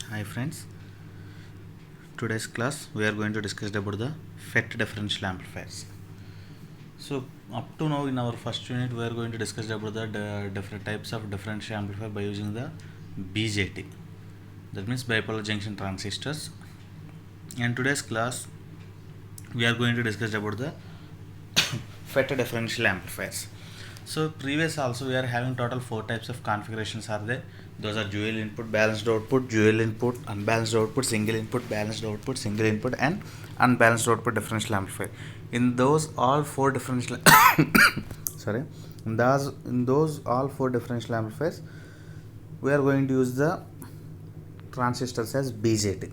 Hi friends, today's class we are going to discuss about the FET differential amplifiers. So up to now in our first unit we are going to discuss about the different types of differential amplifier by using the BJT, that means bipolar junction transistors. In today's class we are going to discuss about the FET differential amplifiers. So previous also we are having total 4 types of configurations are there. Those are dual input, balanced output, dual input, unbalanced output, single input, balanced output, single input, and unbalanced output differential amplifier. In those all 4 differential sorry, in those all 4 differential amplifiers, we are going to use the transistors as BJT.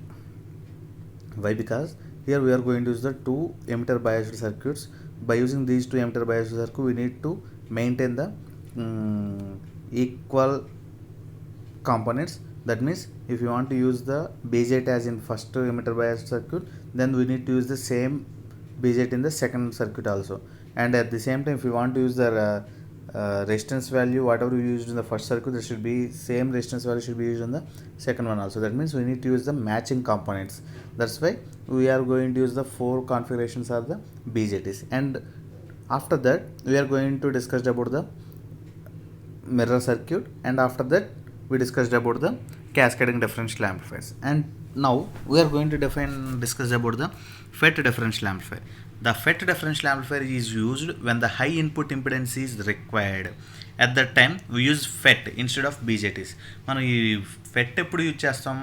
Why? Because here we are going to use the two emitter biased circuits. By using these two emitter biased circuits, we need to maintain the equal components. That means if you want to use the BJT as in first emitter biased circuit, then we need to use the same BJT in the second circuit also. And at the same time, if you want to use the resistance value, whatever we used in the first circuit, there should be same resistance value should be used in the second one also. That means we need to use the matching components. That's why we are going to use the 4 configurations of the BJTs. And after that we are going to discuss about the mirror circuit, and after that we discussed about the cascading differential amplifiers. And now we are going to discuss about the FET differential amplifier. The FET differential amplifier is used when the high input impedance is required. At that time we use FET instead of BJTs. మనం ఈ FET ఎప్పుడు use చేస్తాం?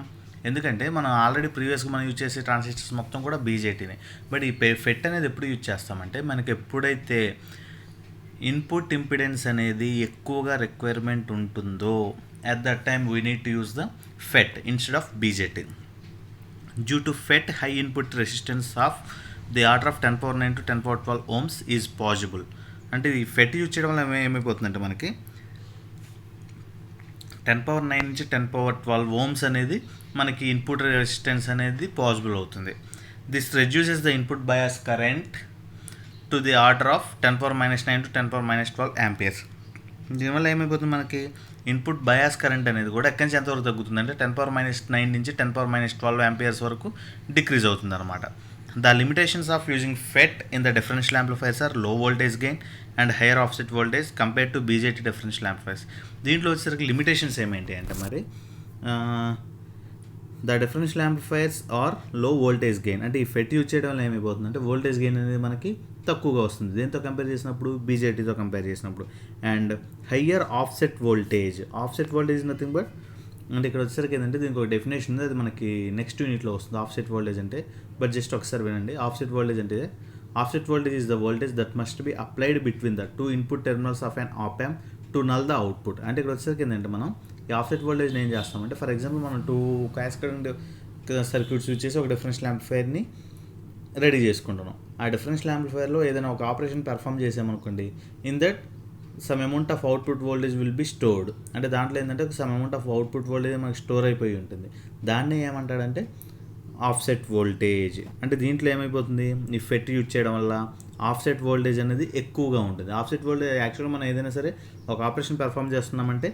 ఎందుకంటే మనం already ప్రీవియస్గా మనం use చేసే transistors మొత్తం కూడా బీజేటీనే. బట్ ఈ FET అనేది ఎప్పుడు యూజ్ చేస్తామంటే మనకి ఎప్పుడైతే ఇన్పుట్ ఇంపిడెన్స్ అనేది ఎక్కువగా రిక్వైర్మెంట్ ఉంటుందో, at that time we need to use the FET instead of BJT. Due to FET, high input resistance of the order of 10 power 9 to 10 power 12 ohms is possible. అంటే ఈ FET use చేయడం వల్ల ఏమైపోతుందంటే మనకి 10 power 9 నుంచి 10 power 12 Ohm's అనేది మనకి input resistance అనేది పాసిబుల్ అవుతుంది. This reduces the input bias current to the order of 10 power -9 to 10 power -12 amperes. దీనివల్ల ఏమైపోతుంది, మనకి ఇన్పుట్ బయాస్ కరెంట్ అనేది కూడా ఎక్కడి నుంచి ఎంతవరకు తగ్గుతుంది అంటే 10 పవర్ -9 నుంచి 10 పవర్ -12 యాంపియర్స్ వరకు డిక్రీజ్ అవుతుంది అనమాట. The limitations of using FET in the differential amplifiers are low voltage gain and higher offset voltage compare to BJT differential amplifiers. దీంట్లో వచ్చేసరికి లిమిటేషన్స్ ఏమేంటి అంటే మరి the differential amplifiers are low voltage gain. అంటే ఈ FET use చేయడం వల్ల ఏమైపోతుంది అంటే వోల్టేజ్ గెయిన్ అనేది మనకి తక్కువగా వస్తుంది దేంతో కంపేర్ చేసినప్పుడు, బీజేటీతో కంపేర్ చేసినప్పుడు. And higher offset voltage is nothing but, అంటే ఇక్కడ వచ్చేసరికి ఏంటంటే దీనికి ఒక డెఫినేషన్ ఉంది, అది మనకి నెక్స్ట్ యూనిట్లో వస్తుంది ఆఫ్సెట్ వోల్టేజ్ అంటే. బట్ జస్ట్ ఒకసారి వినండి. ఆఫ్సెట్ వోల్టేజ్ అంటే offset voltage is the voltage that must be applied between the two input terminals of an op amp to null the output. అంటే ఇక్కడ వచ్చేసరికి ఏంటంటే మనం ఈ ఆఫ్సెట్ వోల్టేజ్ని ఏం చేస్తామంటే, ఫర్ ఎగ్జాంపుల్ మనం 2 క్యాస్కేడింగ్ సర్క్యూట్స్ యూజ్ చేసి ఒక డిఫరెన్షియల్ యాంప్లిఫైర్ని రెడీ చేసుకుంటున్నాం. ఆ డిఫరెన్షియల్ యాంప్లిఫైర్లో ఏదైనా ఒక ఆపరేషన్ పెర్ఫామ్ చేసామనుకోండి, in that some amount of output voltage will be stored. అంటే దాంట్లో ఏంటంటే some amount of output voltage మనకి స్టోర్ అయిపోయి ఉంటుంది. దాన్ని ఏమంటాడంటే ఆఫ్సెట్ వోల్టేజ్. అంటే దీంట్లో ఏమైపోతుంది, ఈ FET యూజ్ చేయడం వల్ల ఆఫ్సెట్ వోల్టేజ్ అనేది ఎక్కువగా ఉంటుంది. ఆఫ్సెట్ వోల్టేజ్ యాక్చువల్గా మనం ఏదైనా సరే ఒక ఆపరేషన్ పెర్ఫామ్ చేస్తున్నామంటే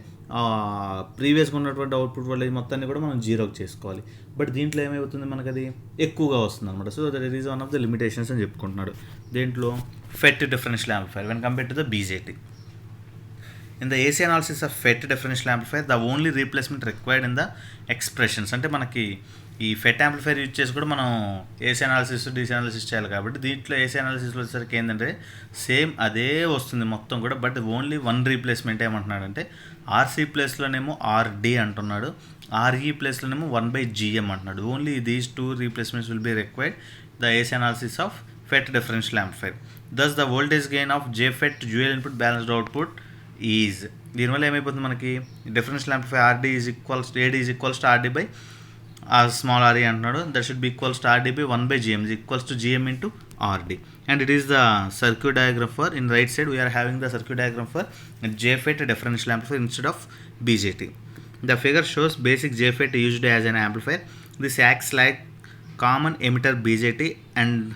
ప్రీవియస్గా ఉన్నటువంటి అవుట్పుట్ వోల్టేజ్ మొత్తాన్ని కూడా మనం జీరోకి చేసుకోవాలి. బట్ దీంట్లో ఏమైపోతుంది, మనకు అది ఎక్కువగా వస్తుంది అనమాట. So that is one of the limitations అని చెప్పుకుంటున్నాడు దేంట్లో, FET differential amplifier when compared to the BJT. In the AC analysis of FET differential amplifier, the only replacement required in the expressions, అంటే మనకి ఈ FET యాంప్లిఫైర్ యూజ్ చేసి కూడా మనం AC analysis, DC analysis చేయాలి. కాబట్టి దీంట్లో ఏసీ అనాలిసిస్లో వచ్చేసరికి ఏంటంటే సేమ్ అదే వస్తుంది మొత్తం కూడా. బట్ ఓన్లీ వన్ రీప్లేస్మెంట్ ఏమంటున్నాడంటే ఆర్సీ ప్లేస్లోనేమో ఆర్డి అంటున్నాడు, ఆర్ఈ ప్లేస్లోనేమో 1/GM అంటున్నాడు. Only these 2 replacements will be required the AC analysis of FET differential amplifier. Thus the voltage gain of JFET dual input balanced output is, దీనివల్ల ఏమైపోతుంది మనకి differential amplifier R D is equals to A D is equals to R D by small R E అంటున్నాడు. That should be equals to R D by 1/GM is equals to GM into R D. And it is the circuit diagram for, in right side we are having the circuit diagram for JFET differential amplifier instead of BJT. The figure shows basic JFET used as an amplifier. This acts like common emitter BJT and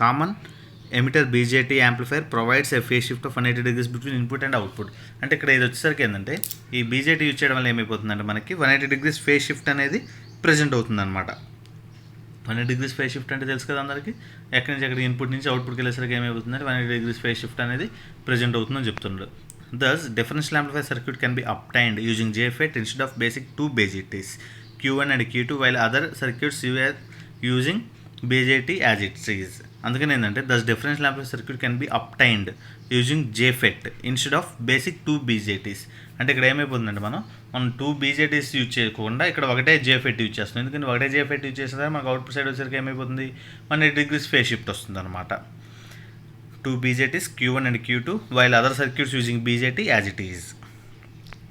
common emitter BJT amplifier provides A phase shift of 180 degrees between input and output. అంటే ఇక్కడ ఇది వచ్చేసరికి ఏంటంటే ఈ BJT use చేయడం వల్ల ఏమైపోతుందంటే మనకి 180 degrees ఫేజ్ షిఫ్ట్ అనేది ప్రజెంట్ అవుతుందన్నమాట. 180 degrees ఫేజ్ షిఫ్ట్ అంటే తెలుసు కదా అందరికీ, ఎక్కడి నుంచి ఎక్కడికి ఇన్పుట్ నుంచి అవుట్పుట్కి వెళ్ళేసరికి ఏమైపోతుందంటే 180 degrees ఫేజ్ షిఫ్ట్ అనేది ప్రజెంట్ అవుతుందని చెప్తున్నాడు. Thus, differential amplifier circuit can be obtained using JFET instead of basic two BJTs, Q1 and Q2, while other circuits you are using BJT as it is. అందుకని ఏంటంటే thus differential amplifier circuit can be obtained using JFET instead of basic two BJTs. అంటే ఇక్కడ ఏమైపోతుందంటే మనం 2 BJTs use చేయకుండా ఇక్కడ ఒకటే JFET use చేస్తున్నాం. ఎందుకంటే ఒకటే JFET యూజ్ చేసిన మనకు అవుట్పుట్ సైడ్ వచ్చేసరికి ఏమైపోతుంది 180 degrees ఫేజ్ షిఫ్ట్ వస్తుంది అనమాట. 2 BJTs Q1 and Q2 while other circuits using BJT as it is.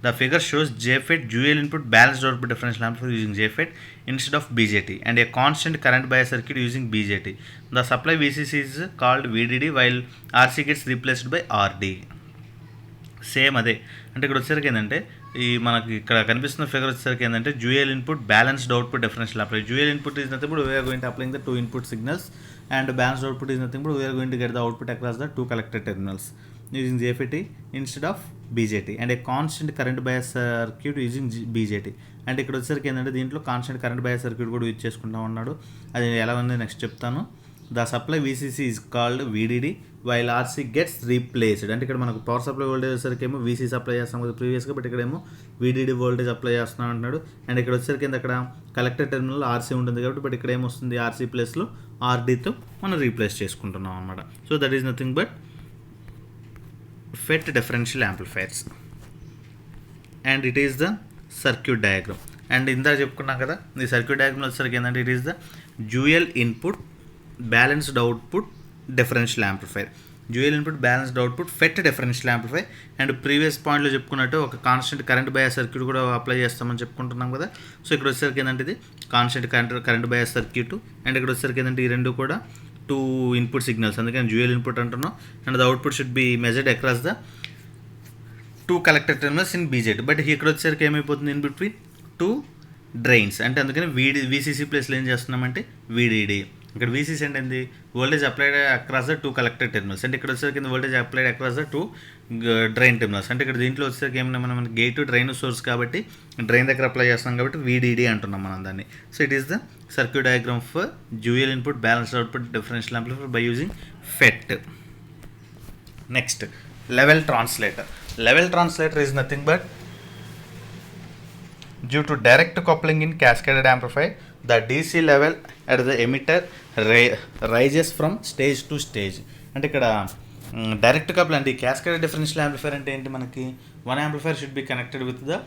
The figure shows JFET dual input balanced output differential amplifier using JFET instead of BJT and a constant current bias circuit using BJT. The supply VCC is called VDD while RC gets replaced by RD. Same అదే అంటే ఇక్కడ వచ్చేసరికి ఏంటంటే ఈ మనకి ఇక్కడ కనిపిస్తున్న figure వచ్చేసరికి ఏంటంటే dual input balanced output differential apply. Dual input is nothing but we're going to applying the 2 input signals and balanced output is nothing but we are going to get the output across the 2 collector terminals using JFET instead of BJT and a constant current bias circuit using BJT. అంటే ఇక్కడ వచ్చేసరికి ఏంటంటే దీంట్లో constant current bias circuit కూడా use చేసుకుంటా ఉన్నాడు. అది ఎలా ఉంది నెక్స్ట్ చెప్తాను. The supply VCC is called VDD while RC gets replaced. అంటే ఇక్కడ మనకు పవర్ సప్లై వోల్టేజ్ వచ్చేసరికి ఏమో VCC సప్లై చేస్తాం కదా ప్రీవియస్గా, బట్ ఇక్కడ ఏమో VDD వోల్టేజ్ అప్లై చేస్తున్నాం అంటున్నాడు. అండ్ ఇక్కడ వచ్చేసరికి అక్కడ కలెక్టర్ టెర్మినల్ RC ఉంటుంది కాబట్టి, బట్ ఇక్కడ ఏమొస్తుంది RC ప్లస్లో RDతో మనం రీప్లేస్ చేసుకుంటున్నాం అనమాట. So that is nothing but FET differential amplifiers and it is the circuit diagram. And ఇందా చెప్పుకున్నాం కదా ఈ సర్క్యూట్ డయాగ్రామ్ వచ్చేసరికి ఏంటంటే it is the dual input balanced output differential amplifier. Dual input balanced output FET differential amplifier. And previous పాయింట్లో చెప్పుకున్నట్టు ఒక constant current bias circuit కూడా అప్లై చేస్తామని చెప్పుకుంటున్నాం కదా. సో ఇక్కడ వచ్చేసరికి ఏంటంటే ఇది constant current bias circuit. And ఇక్కడ వచ్చేసరికి ఏంటంటే ఈ రెండు కూడా 2 input signals, అందుకని డ్యూయల్ ఇన్పుట్ అంటున్నాం. And the output should be measured across the 2 collector terminals in BJT. But ఇక్కడ వచ్చేసరికి ఏమైపోతుంది ఇన్ బిట్వీన్ 2 డ్రైన్స్. అంటే అందుకని VCC ప్లేస్లో ఏం చేస్తున్నామంటే VDD. ఇక్కడ VCC అంటే ఏంది voltage applied across the 2 collector terminals. అంటే ఇక్కడ వచ్చేసరికి voltage applied across the 2 drain terminals. అంటే ఇక్కడ దీంట్లో వచ్చేసరికి ఏమన్నా మనం గేట్ డ్రైన్ సోర్స్ కాబట్టి డ్రైన్ దగ్గర అప్లై చేస్తాం కాబట్టి VDD అంటున్నాం మనం దాన్ని. So it is the circuit diagram for dual input balanced output differential amplifier by using FET. Next level translator. Level translator is nothing but due to direct coupling in cascaded amplifier, the DC level at the emitter rises from stage to stage. అంటే ఇక్కడ direct couple అంటే cascaded differential amplifier అంటే ఏంటి మనకి one amplifier should be connected with the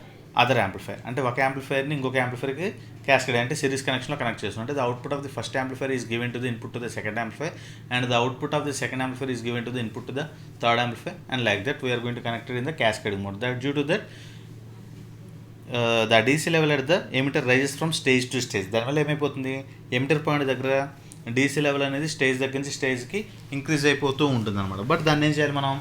other amplifier. అంటే ఒక యాంప్లిఫైర్ని ఇంకొక యాంప్లిఫైర్కి క్యాస్కేడ్ అంటే సిరీస్ కనెక్షన్లో కనెక్ట్ చేస్తాం. అంటే the output of the first amplifier is given to the input to the second amplifier and the output of the second amplifier is given to the input to the third amplifier and like that we're going to connected in the cascading mode. That due to that the DC level at the emitter rises from stage to stage. దానివల్ల ఏమైపోతుంది emitter point దగ్గర DC level అనేది stage దగ్గర నుంచి స్టేజ్కి increase అయిపోతూ ఉంటుంది అనమాట. బట్ దాన్ని ఏం చేయాలి మనం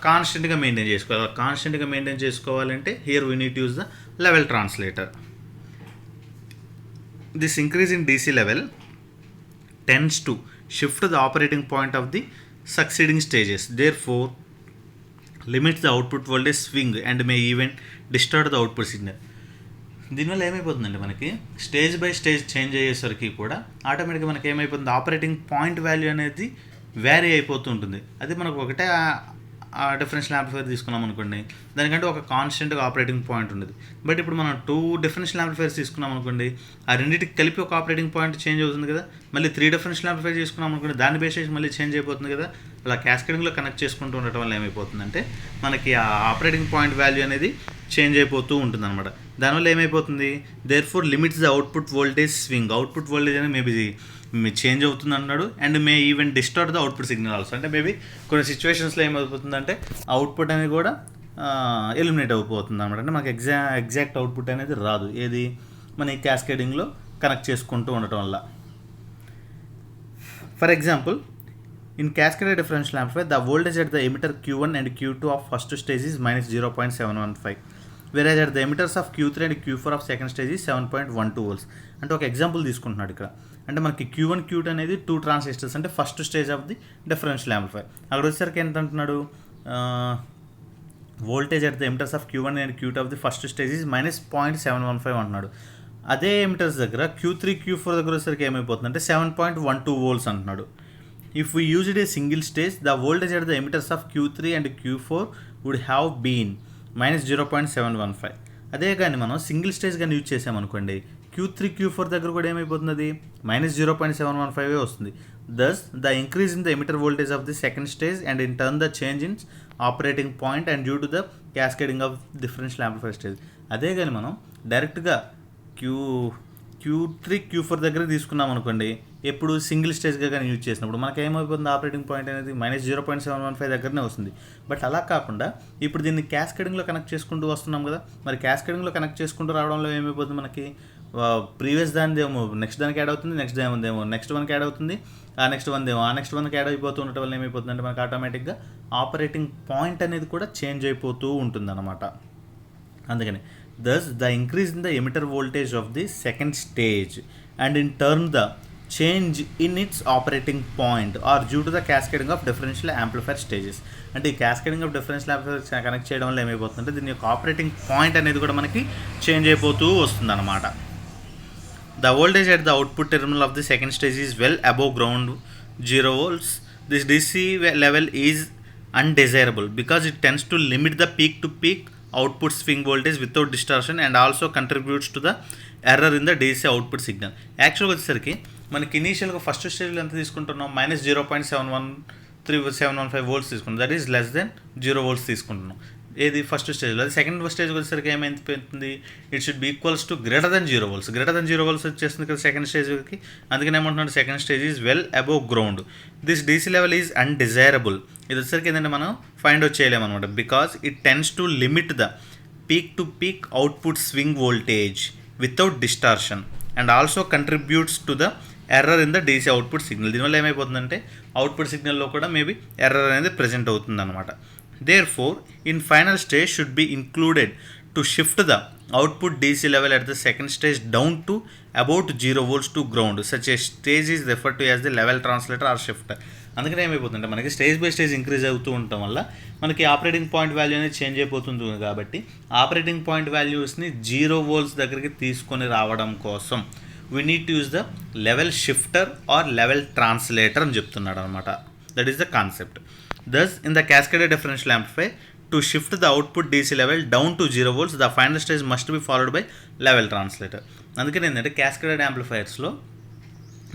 కాన్స్టెంట్గా మెయింటైన్ చేసుకోవాలి. కాన్స్టెంట్గా మెయింటైన్ చేసుకోవాలంటే here we need to use the level translator. This increase in DC level tends to shift the operating point of the succeeding stages, therefore limits the output voltage swing and may even distort the output signal. దీనివల్ల ఏమైపోతుందంటే మనకి stage by stage change అయ్యేసరికి కూడా ఆటోమేటిక్గా మనకి ఏమైపోతుంది operating point value అనేది vary అయిపోతూ ఉంటుంది. అది మనకు ఒకటే డిఫరెన్షియల్ యాంప్లిఫైర్ తీసుకున్నాం అనుకోండి దానికంటే ఒక కాన్స్టెంట్గా ఆపరేటింగ్ పాయింట్ ఉండదు. బట్ ఇప్పుడు మనం 2 డిఫరెన్షియల్ యాంప్లిఫైర్స్ తీసుకున్నాం అనుకోండి ఆ రెండింటికి కలిపి ఒక ఆపరేటింగ్ పాయింట్ చేంజ్ అవుతుంది కదా. మళ్ళీ 3 డిఫరెన్షియల్ యాంప్లిఫైర్ తీసుకున్నాం అనుకోండి దాన్ని బేస్ చేసి మళ్ళీ చేంజ్ అయిపోతుంది కదా. అలా క్యాస్కేడింగ్లో కనెక్ట్ చేసుకుంటూ ఉండటం వల్ల ఏమైపోతుందంటే మనకి ఆ ఆపరేటింగ్ పాయింట్ వాల్యూ అనేది చేంజ్ అయిపోతూ ఉంటుంది అనమాట. దానివల్ల ఏమైపోతుంది therefore limits the output voltage swing. Output voltage అనేది మేబీ చేంజ్ అవుతుంది అన్నాడు and may even distort the output signal also. అంటే మేబీ కొన్ని సిచ్యువేషన్స్లో ఏమైపోతుందంటే అవుట్పుట్ అనేది కూడా ఎలిమినేట్ అయిపోతుంది అనమాట. అంటే మనకి ఎగ్జాక్ట్ అవుట్పుట్ అనేది రాదు ఏది మన ఈ క్యాస్కేడింగ్లో కనెక్ట్ చేసుకుంటూ ఉండటం వల్ల. For example in cascaded differential amplifier the voltage at the emitter Q1 and Q2 of first stage is -0.715 voltage at the emitters of Q3 and Q4 of second stage is 7.12 volts. అంటే ఒక example తీసుకుంటున్నాడు ఇక్కడ. అంటే మనకి Q1 Q2 అనేది 2 transistors, అంటే first stage of the differential amplifier. అక్కడ వచ్చేసరికి ఎంత అంటున్నాడు, voltage at the emitters of Q1 and Q2 of the first stage is -0.715 అంటున్నాడు. అదే ఎమిటర్స్ దగ్గర Q3 Q4 దగ్గర వచ్చేసరికి ఏమైపోతుంది అంటే 7.12 volts అంటున్నాడు. If we used a single stage, the voltage at the emitters of Q3 and Q4 would have been -0.715. అదే కానీ మనం సింగిల్ స్టేజ్ కానీ యూజ్ చేసామనుకోండి, Q3 Q4 దగ్గర కూడా ఏమైపోతుంది, అది -0.715 వస్తుంది. Thus the increase in the emitter voltage of the second stage and in turn the change in operating point and due to the cascading of differential amplifier stage. అదే కానీ మనం డైరెక్ట్గా Q3 Q4 దగ్గర తీసుకున్నాం అనుకోండి, ఎప్పుడు సింగిల్ స్టేజ్గా కానీ use చేసినప్పుడు మనకి ఏమైపోతుంది, ఆపరేటింగ్ పాయింట్ అనేది -0.715 దగ్గరనే వస్తుంది. బట్ అలా కాకుండా ఇప్పుడు దీన్ని క్యాస్కేడింగ్లో కనెక్ట్ చేసుకుంటూ వస్తున్నాం కదా, మరి క్యాస్కేడింగ్లో కనెక్ట్ చేసుకుంటూ రావడంలో ఏమైపోతుంది, మనకి ప్రీవియస్ దానిదేమో నెక్స్ట్ దానికి యాడ్ అవుతుంది, నెక్స్ట్ దానిదేమో నెక్స్ట్ వన్కి యాడ్ అవుతుంది, ఆ నెక్స్ట్ వన్దేమో ఆ నెక్స్ట్ వన్కి యాడ్ అయిపోతూ ఉండటం వల్ల ఏమైపోతుంది అంటే మనకి ఆటోమేటిక్గా ఆపరేటింగ్ పాయింట్ అనేది కూడా చేంజ్ అయిపోతూ ఉంటుంది అన్నమాట. అందుకని thus the increase in the emitter voltage of the second stage and in turn the change in its operating point are due to the cascading of differential amplifier stages. అంటే ఈ cascading of differential amplifier connect చేయడం వల్ల ఏమైపోతుందంటే దీని యొక్క operating point అనేది కూడా మనకి చేంజ్ అయిపోతూ వస్తుంది అనమాట. The voltage at the output terminal of the second stage is well above ground 0 volts. This DC level is undesirable because it tends to limit the peak to peak output swing voltage without distortion and also contributes to the error in the DC output signal. యాక్చువల్గా వచ్చేసరికి మనకి ఇనీషియల్గా first స్టేజ్లో ఎంత తీసుకుంటున్నాం, -0.715 volts తీసుకుంటాం, that is less than 0 volts తీసుకుంటున్నాం ఏది ఫస్ట్ స్టేజ్లో. అది సెకండ్ స్టేజ్కి వచ్చేసరికి ఏమైపోతుంది, it should be equals to greater than 0 volts. Greater than 0 volts వచ్చేస్తుంది కదా సెకండ్ స్టేజ్కి. అందుకని ఏమంటున్నాడు, second stage is well above ground. This DC level is undesirable. ఇది వచ్చేసరికి ఏంటంటే మనం ఫైండ్ అవుట్ చేయలేమన్నమాట, because it tends to limit the peak to peak output swing voltage without distortion and also contributes to the error in the DC output signal. దీనివల్ల ఏమైపోతుందంటే output సిగ్నల్లో కూడా maybe error అనేది present అవుతుంది అనమాట. Therefore, in final stage should be included to shift the output DC level at the second stage down to about 0 volts to ground. Such a stage is referred to as the level translator or shifter. అందుకనే ఏమైపోతుందంటే మనకి stage by stage increase అవుతూ ఉండటం వల్ల మనకి operating point value అనేది change అయిపోతుంది. కాబట్టి ఆపరేటింగ్ పాయింట్ వాల్యూస్ని 0 volts దగ్గరికి తీసుకొని రావడం కోసం we need to use the level shifter or level translator అని చెప్తున్నాడు అనమాట. That is the concept. Thus, in the cascaded differential amplifier, to shift the output DC level down to 0 volts, the final stage must be followed by level translator. అందుకని ఏంటంటే cascaded యాంప్లిఫైర్స్లో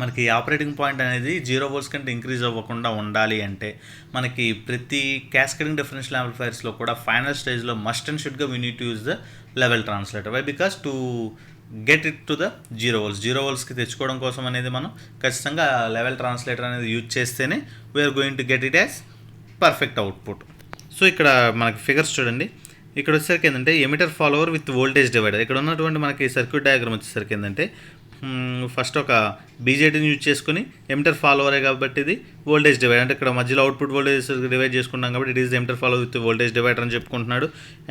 మనకి operating point అనేది 0 volts కంటే increase అవ్వకుండా ఉండాలి అంటే మనకి ప్రతి క్యాస్కేడింగ్ డిఫరెన్షియల్ యాంప్లిఫైర్స్లో కూడా ఫైనల్ స్టేజ్లో మస్ట్ అండ్ షుడ్గా we need to use the level translator. Why because to get it to the 0 volts, 0 voltsకి తెచ్చుకోవడం కోసం అనేది మనం ఖచ్చితంగా లెవెల్ ట్రాన్స్లేటర్ అనేది యూజ్ చేస్తేనే we are going to get it as perfect output. So ఇక్కడ మనకి ఫిగర్స్ చూడండి, ఇక్కడ వచ్చేసరికి ఏంటంటే emitter follower with voltage divider. ఇక్కడ ఉన్నటువంటి మనకి సర్క్యూట్ డయాగ్రామ్ వచ్చేసరికి ఏంటంటే ఫస్ట్ ఒక బీజేటీని యూజ్ చేసుకుని ఎమిటర్ ఫాలోవరే కాబట్టి ఇది వోల్టేజ్ డివైడర్, అంటే ఇక్కడ మధ్యలో అవుట్పుట్ వోల్టేజ్ డివైడ్ చేసుకున్నాం కాబట్టి it is emitter follower with voltage divider అని చెప్పుకుంటున్నాడు.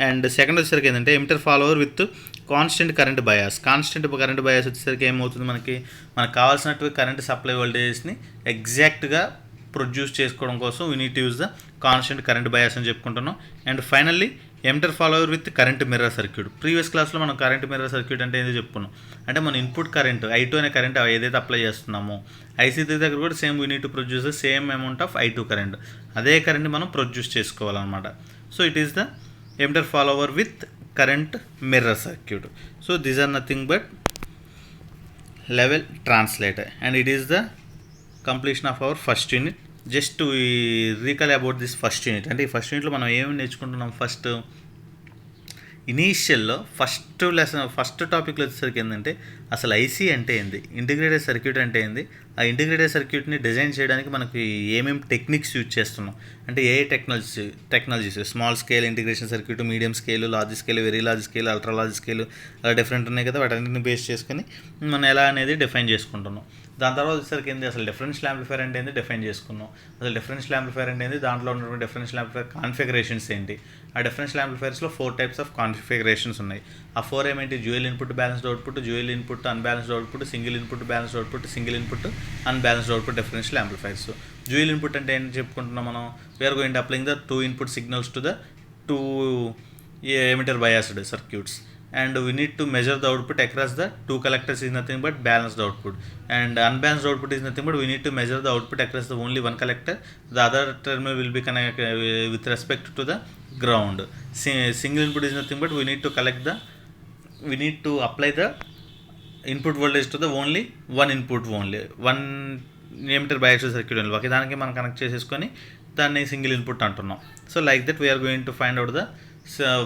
అండ్ సెకండ్ వచ్చేసరికి ఏంటంటే emitter follower with constant current bias. Constant current bias వచ్చేసరికి ఏమవుతుంది, మనకు కావాల్సినట్టు కరెంట్ సప్లై వోల్టేజ్ని ఎగ్జాక్ట్గా ప్రొడ్యూస్ చేసుకోవడం కోసం we need to use the constant current bias అని చెప్పుకుంటున్నాం. And finally emitter follower with current mirror circuit. Previous క్లాస్లో మనం కరెంట్ మిర్రర్ సర్క్యూట్ అంటే ఏదో చెప్పుకున్నాం, అంటే మన ఇన్పుట్ కరెంట్ I2 అనే కరెంట్ ఏదైతే అప్లై చేస్తున్నామో IC3 దగ్గర కూడా same we need to produce the same amount of I2 current, అదే కరెంట్ మనం ప్రొడ్యూస్ చేసుకోవాలన్నమాట. So it is the emitter follower with current mirror circuit. So these are nothing but level translator and it is the completion of our first unit. Just to recall about this first unit. అంటే ఈ first యూనిట్లో మనం ఏమి నేర్చుకుంటున్నాం, first ఇనీషియల్లో first టాపిక్లో వచ్చేసరికి ఏంటంటే అసలు ఐసీ అంటే ఏంది, ఇంటిగ్రేటెడ్ సర్క్యూట్ అంటే ఏంది, ఆ ఇంటిగ్రేటెడ్ సర్క్యూట్ని డిజైన్ చేయడానికి మనకి ఏమేమి టెక్నిక్స్ యూజ్ చేస్తున్నాం, అంటే ఏ technologies small scale integration circuit, medium scale, large scale, very large scale, ultra large scale అలా డిఫరెంట్ ఉన్నాయి కదా, వాటన్నిటిని బేస్ చేసుకొని మనం ఎలా అనేది డిఫైన్ చేసుకుంటున్నాం. దాని తర్వాత వచ్చేసరికి ఏంది అసలు డిఫరెన్షియల్ యాంప్లిఫైర్ అంటే ఏంది డిఫైన్ చేసుకున్నాం. అసలు డిఫరెన్షియల్ యాంప్లిఫైర్ అంటే ఏంది, దాంట్లో ఉన్నటువంటి డిఫరెన్షియల్ యాంప్లిఫైర్ కాన్ఫిగరేషన్స్ ఏంటి. ఆ డిఫరెన్షియల్ యాంప్లిఫైర్స్లో 4 టైప్స్ ఆఫ్ కాన్ఫిగరేషన్స్ ఉన్నాయి. ఆ 4 ఏమేంటి, dual input balanced output, dual input unbalanced output, single input balanced output, single input unbalanced output differential amplifiers. Dual input అంటే ఏంటి చెప్పుకుంటున్నాం మనం, we are going to applying the 2 input signals to the 2 emitter biased circuits, and we need to measure the output across the 2 collectors is nothing but balanced output, and unbalanced output is nothing but we need to measure the output across the only one collector. The other terminal will be connected with respect to the ground. Single input is nothing but we need to apply the input voltage to the only one input, only one emitter biased circuit only. Okay, దానికి మనం connect చేసేసుకొని దాన్ని single input అంటున్నాం. So like that we're going to find out the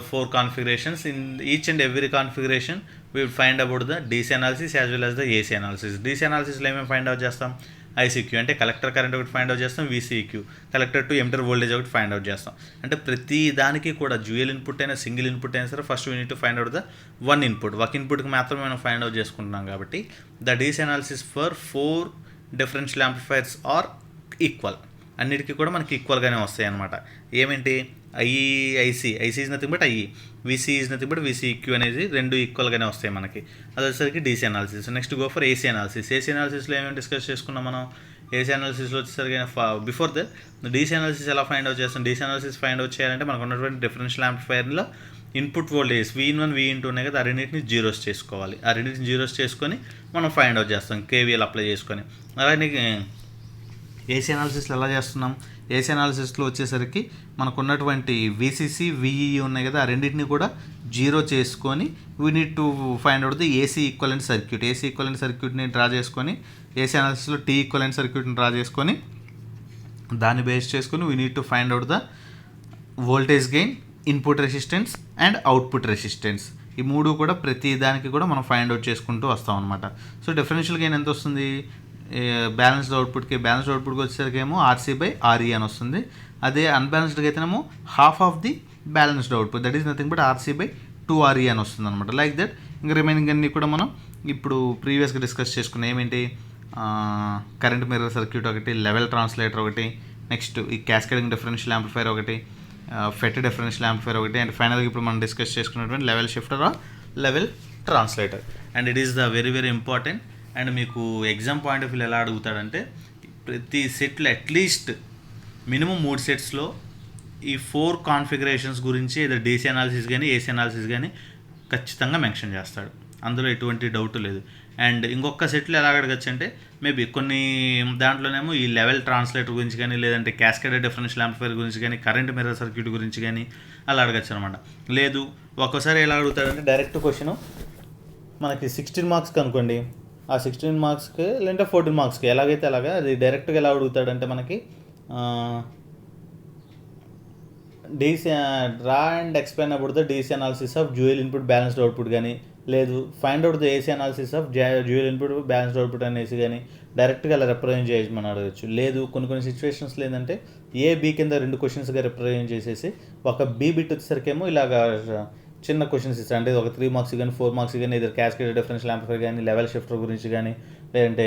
4 configurations. In each and every configuration we will find about the DC analysis as well as the AC analysis. DC analysis లో ఏమేమి find out చేస్తాం, ICQ అంటే collector current ఒకటి find out చేస్తాం, VCQ collector to emitter voltage ఒకటి find out చేస్తాం. అంటే ప్రతి దానికి కూడా డ్యూయల్ ఇన్పుట్ అయినా సింగిల్ ఇన్పుట్ అయినా సరే first we need to find out the one input. ఒక ఇన్పుట్కి మాత్రమే మనం ఫైండ్ అవుట్ చేసుకుంటున్నాం కాబట్టి the DC analysis for 4 differential amplifiers are equal. అన్నిటికీ కూడా మనకి ఈక్వల్గానే వస్తాయి అన్నమాట. ఏమేంటి, IC is nothing but VC is nothing but VCQ అనేది రెండు ఈక్వల్గానే వస్తాయి మనకి. అది వచ్చేసరికి DC analysis. Next go for AC analysis. AC అనాలిసిస్లో ఏమేమి డిస్కస్ చేసుకున్నాం మనం. AC అనాలిసిస్లో వచ్చేసరికి బిఫోర్ ద DC అనాలిసిస్ ఎలా ఫైండ్ అవుట్ చేస్తాం. DC అనాలిసిస్ ఫైండ్ అవుట్ చేయాలంటే మనకు ఉన్నటువంటి differential యాంప్లిఫైర్లో input voltage V1 V2 ఉన్నాయి కదా, ఆ రెండింటిని జీరోస్ చేసుకోవాలి. ఆ రెండింటిని జీరోస్ చేసుకొని మనం ఫైండ్ అవుట్ చేస్తాం KVL అప్లై చేసుకొని. అలాగే AC అనాలిసిస్లో ఎలా చేస్తున్నాం, AC అనాలిసిస్లో వచ్చేసరికి మనకు ఉన్నటువంటి VCC VE ఉన్నాయి కదా, ఆ రెండింటిని కూడా జీరో చేసుకొని we need to find out the AC equivalent circuit. AC equivalent సర్క్యూట్ని డ్రా చేసుకొని AC అనాలిసిస్లో T ఈక్వలెంట్ సర్క్యూట్ని డ్రా చేసుకొని దాన్ని బేస్ చేసుకొని we need to find out the voltage gain, input resistance and output resistance. ఈ మూడు కూడా ప్రతి దానికి కూడా మనం ఫైండ్ అవుట్ చేసుకుంటూ వస్తాం అనమాట. సో డిఫరెన్షియల్ గెయిన్ ఎంత వస్తుంది, బ్యాలెన్స్డ్ అవుట్పుట్కి వచ్చేసరికి ఏమో RC/RE అని వస్తుంది. అదే అన్బ్యాలెన్స్డ్కి అయితేనేమో half of the balanced output, that is nothing but RC/2RE అని వస్తుంది అనమాట. లైక్ దట్ ఇంకా రిమైనింగ్ అన్నీ కూడా మనం ఇప్పుడు ప్రీవియస్గా డిస్కస్ చేసుకున్నాం. ఏమేంటి, కరెంట్ మిర్రర్ సర్క్యూట్ ఒకటి, లెవెల్ ట్రాన్స్లేటర్ ఒకటి, నెక్స్ట్ ఈ క్యాస్కేడింగ్ డిఫరెన్షియల్ యాంప్లిఫైర్ ఒకటి, ఫెట్ డిఫరెన్షియల్ యాంప్లిఫైర్ ఒకటి, అండ్ ఫైనల్గా ఇప్పుడు మనం డిస్కస్ చేసుకున్నటువంటి level shifter or level translator. And it is the very very important. And మీకు ఎగ్జామ్ పాయింట్ ఆఫ్ వ్యూ ఎలా అడుగుతాడంటే ప్రతి సెట్లో అట్లీస్ట్ మినిమం 3 సెట్స్లో ఈ 4 కాన్ఫిగరేషన్స్ గురించి ఏదో DC అనాలిసిస్ కానీ AC అనాలిసిస్ కానీ ఖచ్చితంగా మెన్షన్ చేస్తాడు, అందులో ఎటువంటి డౌట్ లేదు. అండ్ ఇంకొక సెట్లో ఎలా అడగచ్చు అంటే మేబీ కొన్ని దాంట్లోనేమో ఈ లెవెల్ ట్రాన్స్లేటర్ గురించి కానీ, లేదంటే క్యాస్కేడెడ్ డిఫరెన్షియల్ యాంప్లిఫైర్ గురించి కానీ, కరెంట్ మిర్రర్ సర్క్యూట్ గురించి కానీ అలా అడగచ్చు అనమాట. లేదు ఒక్కోసారి ఎలా అడుగుతాడంటే డైరెక్ట్ క్వశ్చన్ మనకి 16 మార్క్స్కి అనుకోండి, ఆ 16 మార్క్స్కి లేదంటే 14 మార్క్స్కి ఎలాగైతే అలాగా అది డైరెక్ట్గా ఎలా అడుగుతాడంటే మనకి DC draw and explain about the DC analysis of dual input balanced output కానీ, లేదు find out the AC analysis of dual input balanced output అనేసి కానీ డైరెక్ట్గా అలా రిప్రజెంట్ చేయమని అడగచ్చు. లేదు కొన్ని సిచ్యువేషన్స్ లేదంటే B కింద 2 క్వశ్చన్స్గా రిప్రజెంట్ చేసేసి ఒక B బిట్ వచ్చేసరికేమో ఇలాగా చిన్న క్వశ్చన్స్ ఇస్తారు. అంటే ఒక 3 మార్క్స్ కానీ 4 మార్క్స్ కానీ ఇద్దరు క్యాస్కేడెడ్ డిఫరెన్షియల్ యాంప్లిఫైర్ కానీ, లెవెల్ షిఫ్టర్ గురించి కానీ, లేదంటే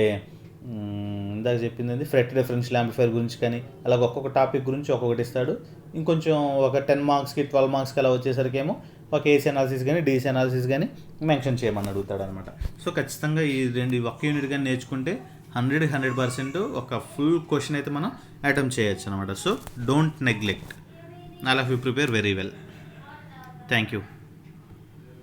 ఇందాక చెప్పింది ఫ్రెట్ డిఫరెన్షియల్ యాంప్లిఫైర్ గురించి కానీ, అలాగ ఒక్కొక్క టాపిక్ గురించి ఒక్కొక్కటి ఇస్తాడు. ఇంకొంచెం ఒక 10 మార్క్స్కి 12 మార్క్స్కి అలా వచ్చేసరికి ఏమో ఒక AC అనాలిసిస్ కానీ DC అనాలిసిస్ కానీ మెన్షన్ చేయమని అడుగుతాడు అనమాట. సో ఖచ్చితంగా ఈ ఒక్క యూనిట్ కానీ నేర్చుకుంటే 100% ఒక ఫుల్ క్వశ్చన్ అయితే మనం అటెంప్ట్ చేయొచ్చు అనమాట. So don't neglect. All of you prepare very well. Thank you.